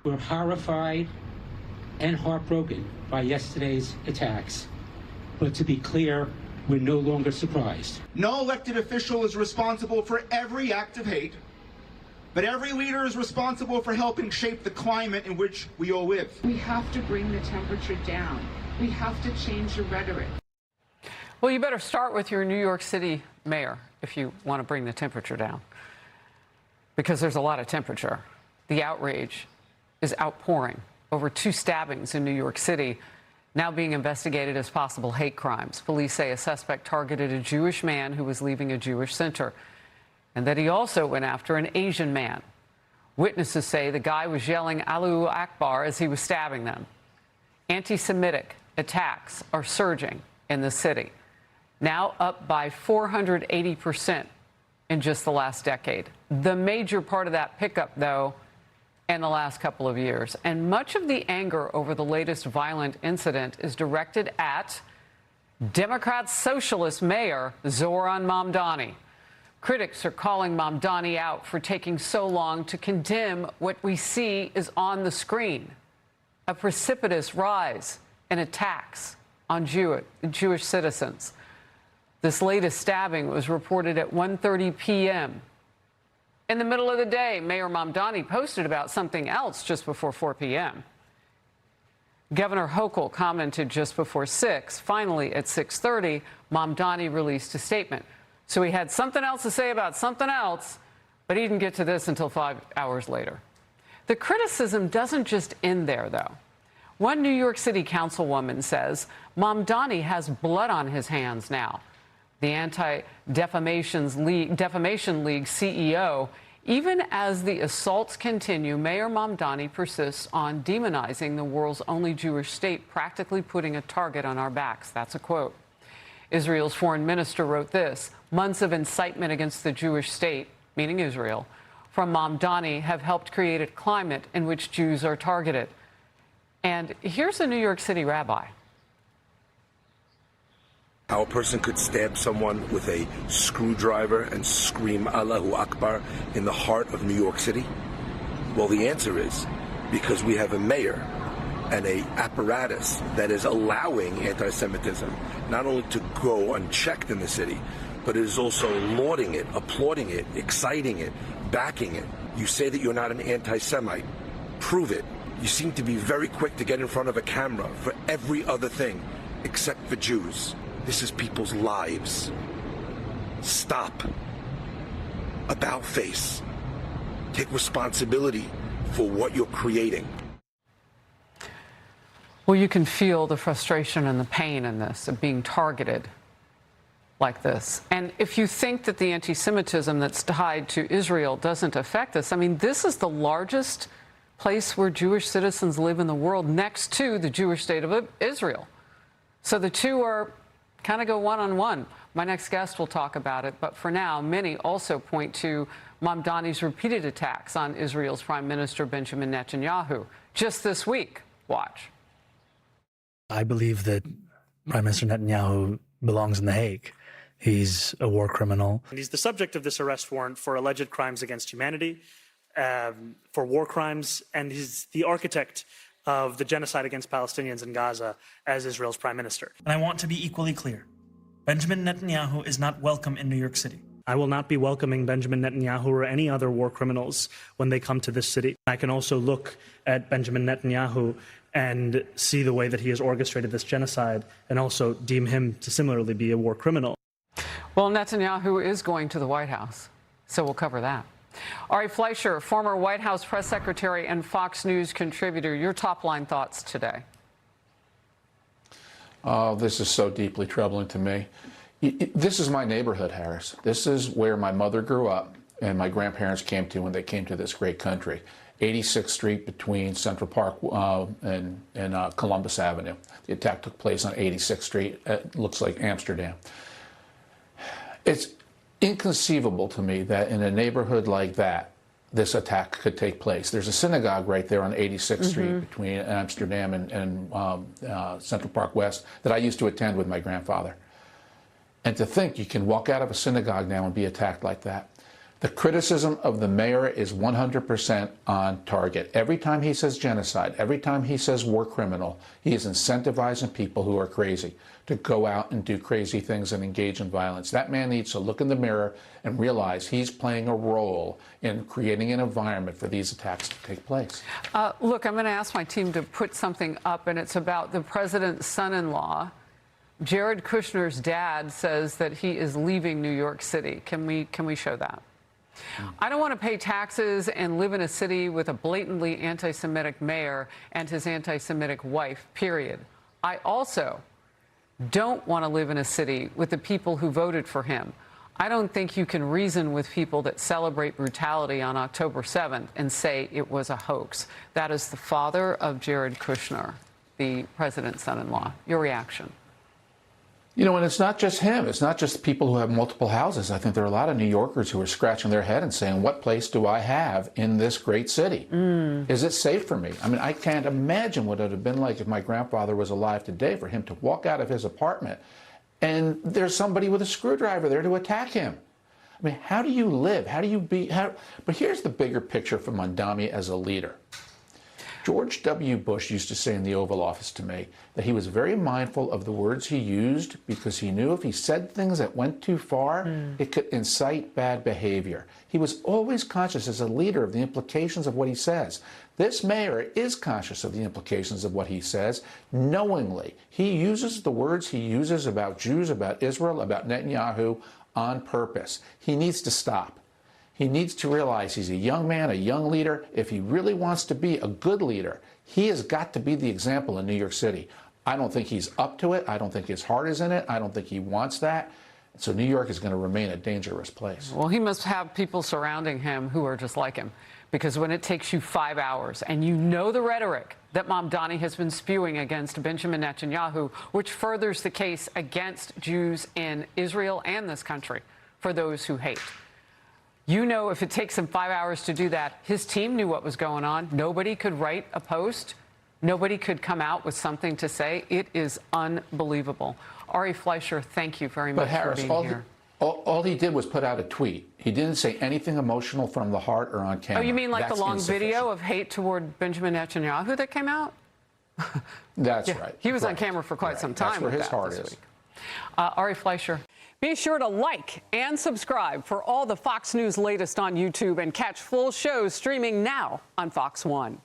We're horrified and heartbroken by yesterday's attacks. But to be clear, we're no longer surprised. No elected official is responsible for every act of hate, but every leader is responsible for helping shape the climate in which we all live. We have to bring the temperature down. We have to change the rhetoric. Well, you better start with your New York City mayor if you want to bring the temperature down, because there's a lot of temperature. The outrage is outpouring over 2 stabbings in New York City, now being investigated as possible hate crimes. Police say a suspect targeted a Jewish man who was leaving a Jewish center, and that he also went after an Asian man. Witnesses say the guy was yelling Allahu Akbar as he was stabbing them. Anti-Semitic attacks are surging in the city, now up by 480% in just the last decade. The major part of that pickup, though, in the last couple of years. And much of the anger over the latest violent incident is directed at Democrat socialist mayor Zohran Mamdani. Critics are calling Mamdani out for taking so long to condemn what we see is on the screen: a precipitous rise in attacks on Jewish citizens. This latest stabbing was reported at 1:30 p.m. In the middle of the day, Mayor Mamdani posted about something else just before 4 p.m. Governor Hochul commented just before 6. Finally, at 6:30, Mamdani released a statement. So he had something else to say about something else, but he didn't get to this until 5 hours later. The criticism doesn't just end there, though. One New York City councilwoman says Mamdani has blood on his hands now. The Anti-Defamation League CEO, even as the assaults continue, Mayor Mamdani persists on demonizing the world's only Jewish state, practically putting a target on our backs. That's a quote. Israel's foreign minister wrote this: months of incitement against the Jewish state, meaning Israel, from Mamdani have helped create a climate in which Jews are targeted. And here's a New York City rabbi. How a person could stab someone with a screwdriver and scream Allahu Akbar in the heart of New York City? Well, the answer is because we have a mayor and a apparatus that is allowing anti-Semitism not only to go unchecked in the city, but it is also lauding it, applauding it, exciting it, backing it. You say that you're not an anti-Semite. Prove it. You seem to be very quick to get in front of a camera for every other thing except for Jews. This is people's lives. Stop. About face. Take responsibility for what you're creating. Well, you can feel the frustration and the pain in this, of being targeted like this. And if you think that the anti-Semitism that's tied to Israel doesn't affect us, I mean, this is the largest place where Jewish citizens live in the world, next to the Jewish state of Israel. So the two are kind of go one-on-one. My next guest will talk about it, but for now, many also point to Mamdani's repeated attacks on Israel's Prime Minister Benjamin Netanyahu. Just this week, watch. I believe that Prime Minister Netanyahu belongs in The Hague. He's a war criminal. And he's the subject of this arrest warrant for alleged crimes against humanity, for war crimes, and he's the architect of the genocide against Palestinians in Gaza as Israel's prime minister. And I want to be equally clear. Benjamin Netanyahu is not welcome in New York City. I will not be welcoming Benjamin Netanyahu or any other war criminals when they come to this city. I can also look at Benjamin Netanyahu and see the way that he has orchestrated this genocide and also deem him to similarly be a war criminal. Well, Netanyahu is going to the White House, so we'll cover that. All right, Fleischer, former White House press secretary and Fox News contributor, your top-line thoughts today. This is so deeply troubling to me. This is my neighborhood, Harris. This is where my mother grew up and my grandparents came to when they came to this great country. 86th Street between Central Park and Columbus Avenue. The attack took place on 86th Street. It looks like Amsterdam. It's inconceivable to me that in a neighborhood like that, this attack could take place. There's a synagogue right there on 86th Street between Amsterdam and Central Park West that I used to attend with my grandfather. And to think you can walk out of a synagogue now and be attacked like that. The criticism of the mayor is 100% on target. Every time he says genocide, every time he says war criminal, he is incentivizing people who are crazy to go out and do crazy things and engage in violence. That man needs to look in the mirror and realize he's playing a role in creating an environment for these attacks to take place. Look, I'm going to ask my team to put something up, and it's about the president's son-in-law. Jared Kushner's dad says that he is leaving New York City. Can we show that? I don't want to pay taxes and live in a city with a blatantly anti-Semitic mayor and his anti-Semitic wife, period. I also don't want to live in a city with the people who voted for him. I don't think you can reason with people that celebrate brutality on October 7th and say it was a hoax. That is the father of Jared Kushner, the president's son-in-law. Your reaction? You know, and it's not just him. It's not just people who have multiple houses. I think there are a lot of New Yorkers who are scratching their head and saying, what place do I have in this great city? Is it safe for me? I mean, I can't imagine what it would have been like if my grandfather was alive today for him to walk out of his apartment and there's somebody with a screwdriver there to attack him. I mean, how do you live? How do you be? But here's the bigger picture for Mamdani as a leader. George W. Bush used to say in the Oval Office to me that he was very mindful of the words he used because he knew if he said things that went too far, it could incite bad behavior. He was always conscious as a leader of the implications of what he says. This mayor is conscious of the implications of what he says, knowingly. He uses the words he uses about Jews, about Israel, about Netanyahu on purpose. He needs to stop. He needs to realize he's a young man, a young leader. If he really wants to be a good leader, he has got to be the example in New York City. I don't think he's up to it. I don't think his heart is in it. I don't think he wants that. So New York is going to remain a dangerous place. Well, he must have people surrounding him who are just like him. Because when it takes you 5 hours and you know the rhetoric that Mamdani has been spewing against Benjamin Netanyahu, which furthers the case against Jews in Israel and this country for those who hate. You know, if it takes him 5 hours to do that, his team knew what was going on. Nobody could write a post. Nobody could come out with something to say. It is unbelievable. Ari Fleischer, thank you very much for being here. All he did was put out a tweet. He didn't say anything emotional from the heart or on camera. Oh, you mean like the long video of hate toward Benjamin Netanyahu that came out? That's right. He was on camera for quite some time. That's where his heart is. Ari Fleischer. Be sure to like and subscribe for all the Fox News latest on YouTube and catch full shows streaming now on Fox One.